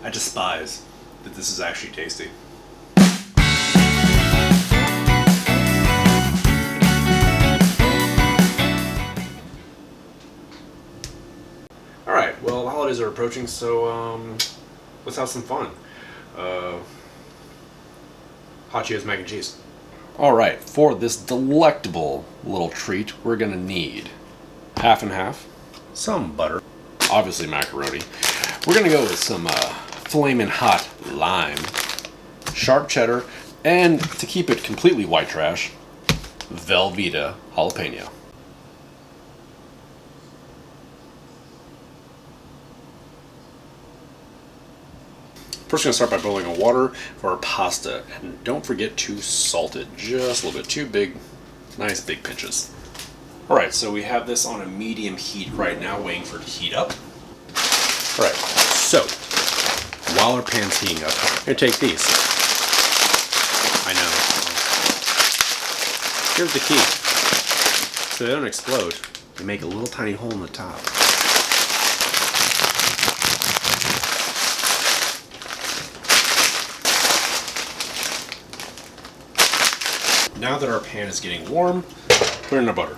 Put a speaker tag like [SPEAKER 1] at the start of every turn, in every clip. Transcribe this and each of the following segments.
[SPEAKER 1] I despise that this is actually tasty. Alright, well, the holidays are approaching, so let's have some fun. Hot Cheetos Mac and Cheese. Alright, for this delectable little treat, we're gonna need half and half, some butter, obviously macaroni. We're gonna go with some Flamin Hot lime, sharp cheddar, and to keep it completely white trash, Velveeta jalapeno. First, we're going to start by boiling our water for our pasta, and don't forget to salt it just a little bit. 2 big, nice big pinches. Alright, so we have this on a medium heat right now, waiting for it to heat up. Alright, so while our pan's heating up, I'm going to take these. I know. Here's the key. So they don't explode, they make a little tiny hole in the top. Now that our pan is getting warm, put in our butter.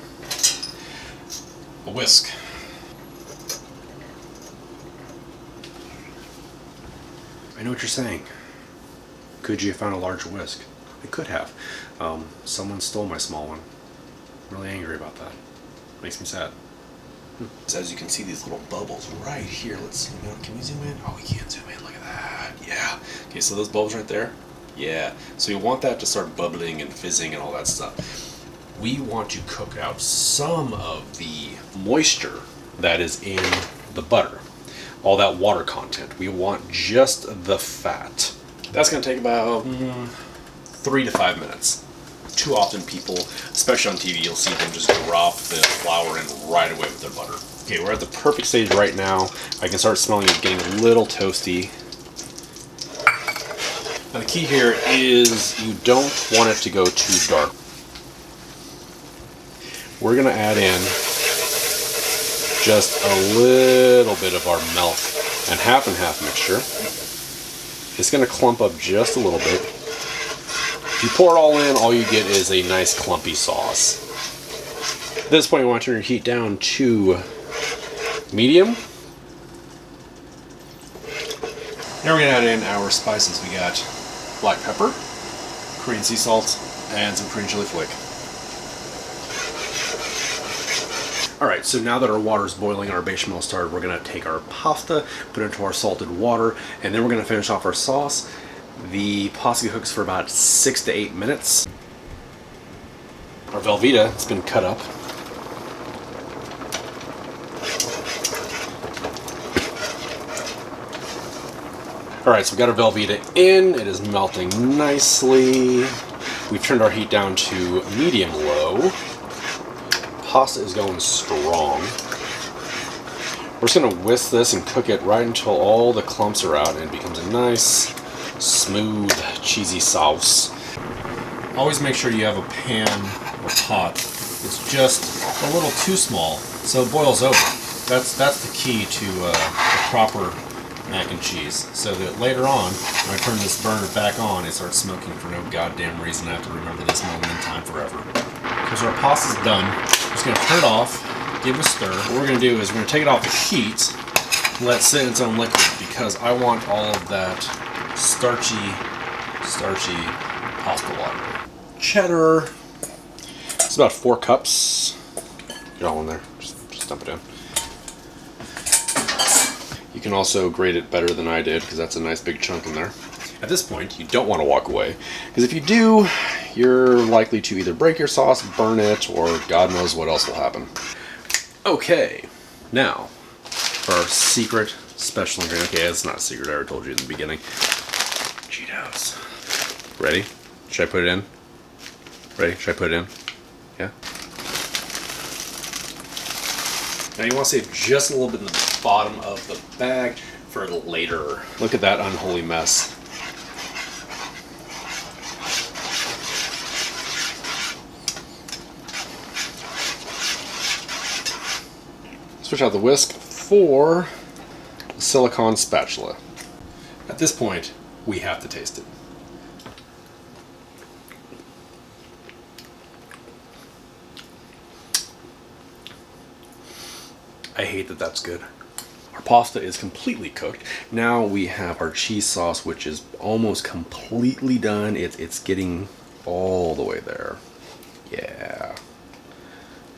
[SPEAKER 1] A whisk. I know what you're saying. Could you have found a larger whisk? I could have. Someone stole my small one. I'm really angry about that. Makes me sad. So as you can see, these little bubbles right here. Let's see. Can we zoom in? Oh, we can't zoom in. Look at that. Yeah. Okay, so those bubbles right there. Yeah, so you want that to start bubbling and fizzing and all that stuff. We want to cook out some of the moisture that is in the butter, all that water content. We want just the fat. That's going to take about 3 to 5 minutes. Too often people, especially on TV, you'll see them just drop the flour in right away with their butter. Okay, we're at the perfect stage right now. I can start smelling it getting a little toasty. Now the key here is you don't want it to go too dark. We're going to add in just a little bit of our milk and half mixture. It's going to clump up just a little bit. If you pour it all in, all you get is a nice clumpy sauce. At this point, you want to turn your heat down to medium. Now we're going to add in our spices. We got black pepper, Korean sea salt, and some Korean chili flake. Alright, so now that our water is boiling and our bechamel started, we're going to take our pasta, put it into our salted water, and then we're going to finish off our sauce. The pasta cooks for about 6 to 8 minutes. Our Velveeta has been cut up. Alright, so we've got our Velveeta in. It is melting nicely. We've turned our heat down to medium-low. Pasta is going strong. We're just going to whisk this and cook it right until all the clumps are out and it becomes a nice, smooth, cheesy sauce. Always make sure you have a pan or pot. It's just a little too small, so it boils over. That's the key to the proper mac and cheese, so that later on, when I turn this burner back on, it starts smoking for no goddamn reason. I have to remember this moment in time forever. Because our pasta's done, I'm just going to turn it off, give it a stir. What we're going to do is we're going to take it off the heat, and let it sit in its own liquid, because I want all of that starchy pasta water. Cheddar. It's about 4 cups. Get it all in there. Just dump it in. You can also grate it better than I did, because that's a nice big chunk in there. At this point, you don't want to walk away, because if you do, you're likely to either break your sauce, burn it, or God knows what else will happen. Okay, now for our secret special ingredient. Okay, it's not a secret, I already told you in the beginning. Cheetos. Ready? Should I put it in? Ready? Should I put it in? Yeah? Now you want to save just a little bit in the bottom of the bag for later. Look at that unholy mess. Switch out the whisk for the silicone spatula. At this point, we have to taste it. I hate that that's good. Our pasta is completely cooked. Now we have our cheese sauce, which is almost completely done. It's getting all the way there. Yeah.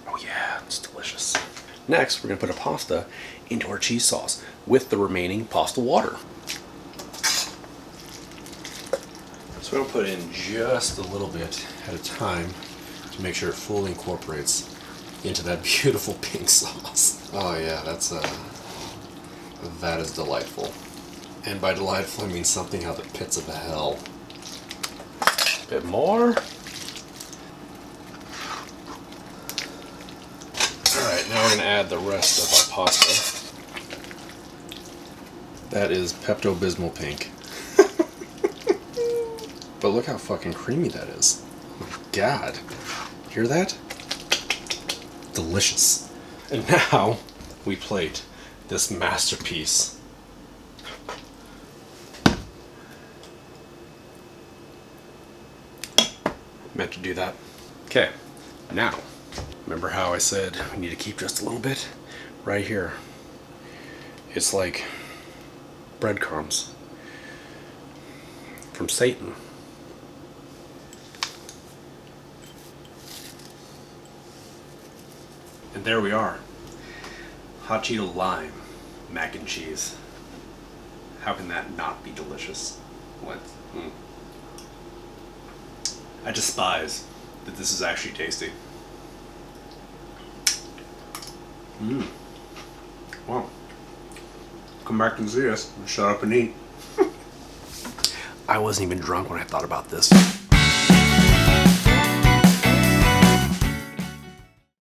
[SPEAKER 1] Oh yeah, it's delicious. Next, we're gonna put our pasta into our cheese sauce with the remaining pasta water. So we're gonna put in just a little bit at a time to make sure it fully incorporates into that beautiful pink sauce. Oh yeah, that is delightful. And by delightful, I mean something out of the pits of hell. A bit more. Alright, now we're going to add the rest of our pasta. That is Pepto-Bismol pink. But look how fucking creamy that is. Oh my god. Hear that? Delicious. And now we plate this masterpiece. Meant to do that. Okay, now, remember how I said we need to keep just a little bit? Right here. It's like breadcrumbs from Satan. And there we are. Hot Cheeto lime mac and cheese. How can that not be delicious? What? I despise that this is actually tasty. Well, come back and see us. Shut up and eat. I wasn't even drunk when I thought about this.